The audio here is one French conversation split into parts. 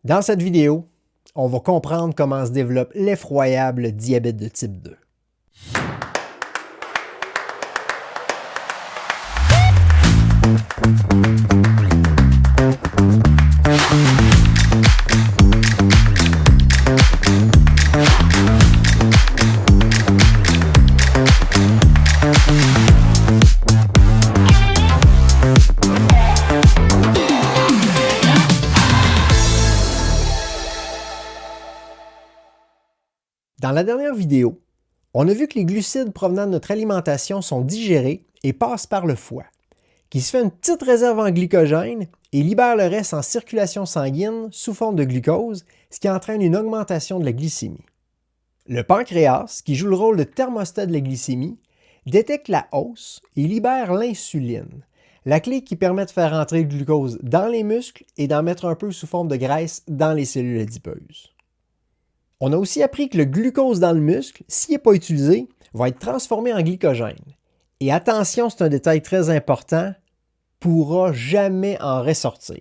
Dans cette vidéo, on va comprendre comment se développe l'effroyable diabète de type 2. Dans la dernière vidéo, on a vu que les glucides provenant de notre alimentation sont digérés et passent par le foie, qui se fait une petite réserve en glycogène et libère le reste en circulation sanguine sous forme de glucose, ce qui entraîne une augmentation de la glycémie. Le pancréas, qui joue le rôle de thermostat de la glycémie, détecte la hausse et libère l'insuline, la clé qui permet de faire entrer le glucose dans les muscles et d'en mettre un peu sous forme de graisse dans les cellules adipeuses. On a aussi appris que le glucose dans le muscle, s'il n'est pas utilisé, va être transformé en glycogène. Et attention, c'est un détail très important, pourra jamais en ressortir.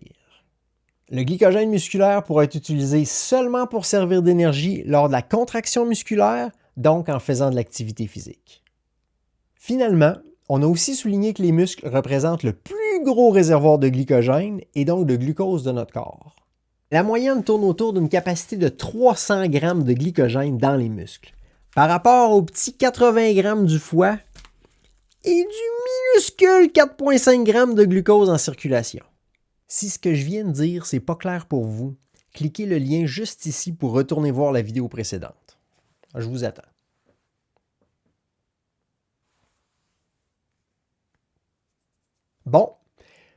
Le glycogène musculaire pourra être utilisé seulement pour servir d'énergie lors de la contraction musculaire, donc en faisant de l'activité physique. Finalement, on a aussi souligné que les muscles représentent le plus gros réservoir de glycogène et donc de glucose de notre corps. La moyenne tourne autour d'une capacité de 300 g de glycogène dans les muscles, par rapport aux petits 80 g du foie et du minuscule 4,5 g de glucose en circulation. Si ce que je viens de dire, c'est pas clair pour vous, cliquez le lien juste ici pour retourner voir la vidéo précédente. Je vous attends. Bon,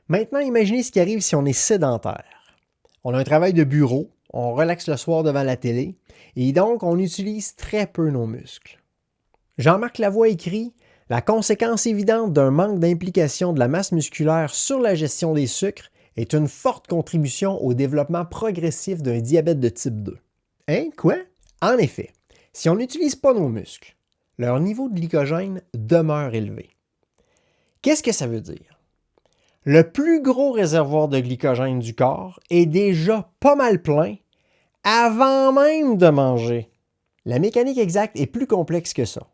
maintenant imaginez ce qui arrive si on est sédentaire. On a un travail de bureau, on relaxe le soir devant la télé, et donc on utilise très peu nos muscles. Jean-Marc Lavoie écrit « La conséquence évidente d'un manque d'implication de la masse musculaire sur la gestion des sucres est une forte contribution au développement progressif d'un diabète de type 2. » Hein, quoi? En effet, si on n'utilise pas nos muscles, leur niveau de glycogène demeure élevé. Qu'est-ce que ça veut dire? Le plus gros réservoir de glycogène du corps est déjà pas mal plein avant même de manger. La mécanique exacte est plus complexe que ça.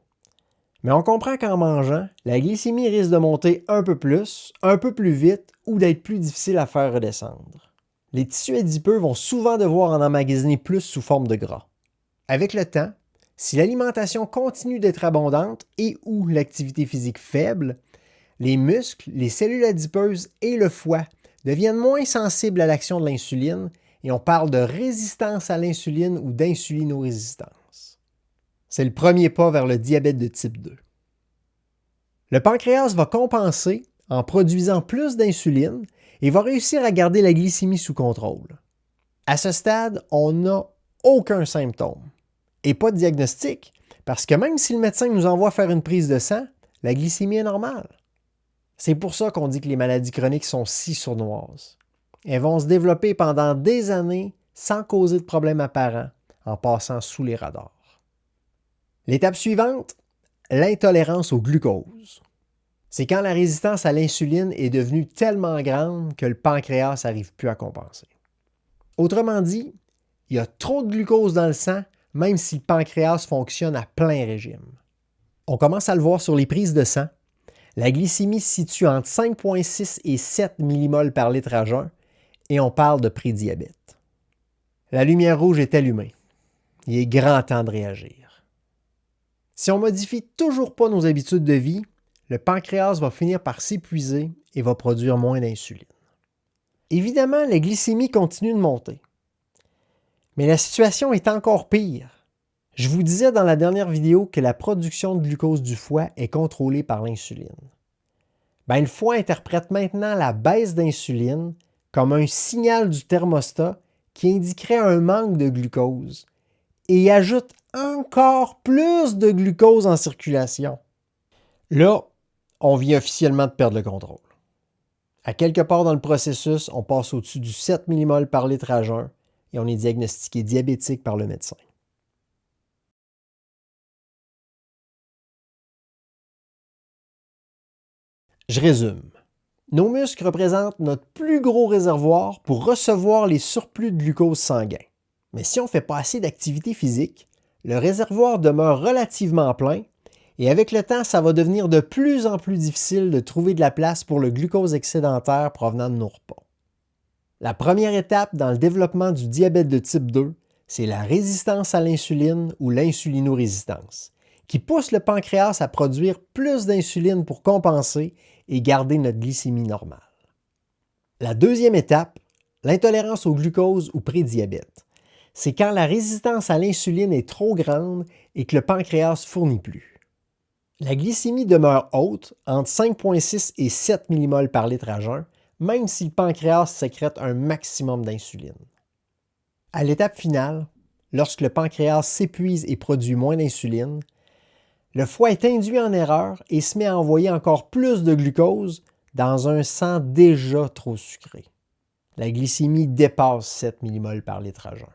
Mais on comprend qu'en mangeant, la glycémie risque de monter un peu plus vite ou d'être plus difficile à faire redescendre. Les tissus adipeux vont souvent devoir en emmagasiner plus sous forme de gras. Avec le temps, si l'alimentation continue d'être abondante et ou l'activité physique faible, les muscles, les cellules adipeuses et le foie deviennent moins sensibles à l'action de l'insuline et on parle de résistance à l'insuline ou d'insulinorésistance. C'est le premier pas vers le diabète de type 2. Le pancréas va compenser en produisant plus d'insuline et va réussir à garder la glycémie sous contrôle. À ce stade, on n'a aucun symptôme et pas de diagnostic parce que même si le médecin nous envoie faire une prise de sang, la glycémie est normale. C'est pour ça qu'on dit que les maladies chroniques sont si sournoises. Elles vont se développer pendant des années sans causer de problème apparent, en passant sous les radars. L'étape suivante, l'intolérance au glucose. C'est quand la résistance à l'insuline est devenue tellement grande que le pancréas n'arrive plus à compenser. Autrement dit, il y a trop de glucose dans le sang, même si le pancréas fonctionne à plein régime. On commence à le voir sur les prises de sang. La glycémie se situe entre 5,6 et 7 mmol par litre à jeun et on parle de prédiabète. La lumière rouge est allumée. Il est grand temps de réagir. Si on ne modifie toujours pas nos habitudes de vie, le pancréas va finir par s'épuiser et va produire moins d'insuline. Évidemment, la glycémie continue de monter. Mais la situation est encore pire. Je vous disais dans la dernière vidéo que la production de glucose du foie est contrôlée par l'insuline. Le foie interprète maintenant la baisse d'insuline comme un signal du thermostat qui indiquerait un manque de glucose et ajoute encore plus de glucose en circulation. Là, on vient officiellement de perdre le contrôle. À quelque part dans le processus, on passe au-dessus du 7 mmol par litre à jeun et on est diagnostiqué diabétique par le médecin. Je résume. Nos muscles représentent notre plus gros réservoir pour recevoir les surplus de glucose sanguin. Mais si on ne fait pas assez d'activité physique, le réservoir demeure relativement plein et avec le temps, ça va devenir de plus en plus difficile de trouver de la place pour le glucose excédentaire provenant de nos repas. La première étape dans le développement du diabète de type 2, c'est la résistance à l'insuline ou l'insulinorésistance, qui pousse le pancréas à produire plus d'insuline pour compenser et garder notre glycémie normale. La deuxième étape, l'intolérance au glucose ou prédiabète, c'est quand la résistance à l'insuline est trop grande et que le pancréas ne fournit plus. La glycémie demeure haute, entre 5,6 et 7 mmol par litre à jeun, même si le pancréas sécrète un maximum d'insuline. À l'étape finale, lorsque le pancréas s'épuise et produit moins d'insuline, le foie est induit en erreur et se met à envoyer encore plus de glucose dans un sang déjà trop sucré. La glycémie dépasse 7 mmol par litre à jeun.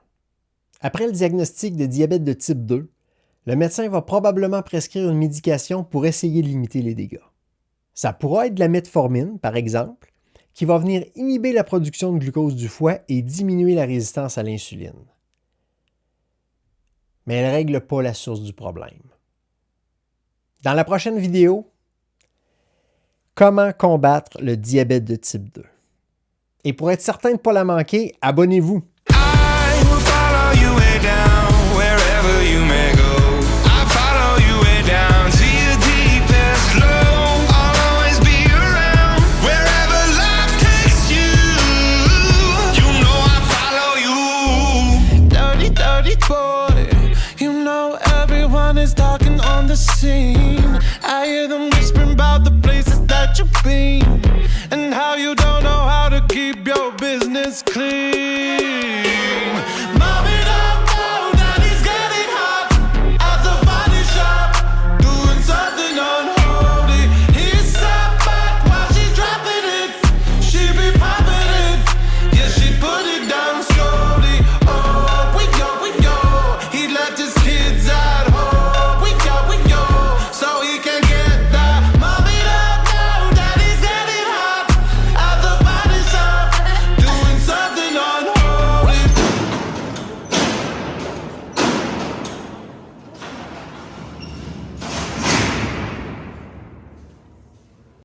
Après le diagnostic de diabète de type 2, le médecin va probablement prescrire une médication pour essayer de limiter les dégâts. Ça pourra être de la metformine, par exemple, qui va venir inhiber la production de glucose du foie et diminuer la résistance à l'insuline. Mais elle ne règle pas la source du problème. Dans la prochaine vidéo, comment combattre le diabète de type 2. Et pour être certain de ne pas la manquer, abonnez-vous. I hear them whispering about the places that you've been and how you don't know how to keep your business clean.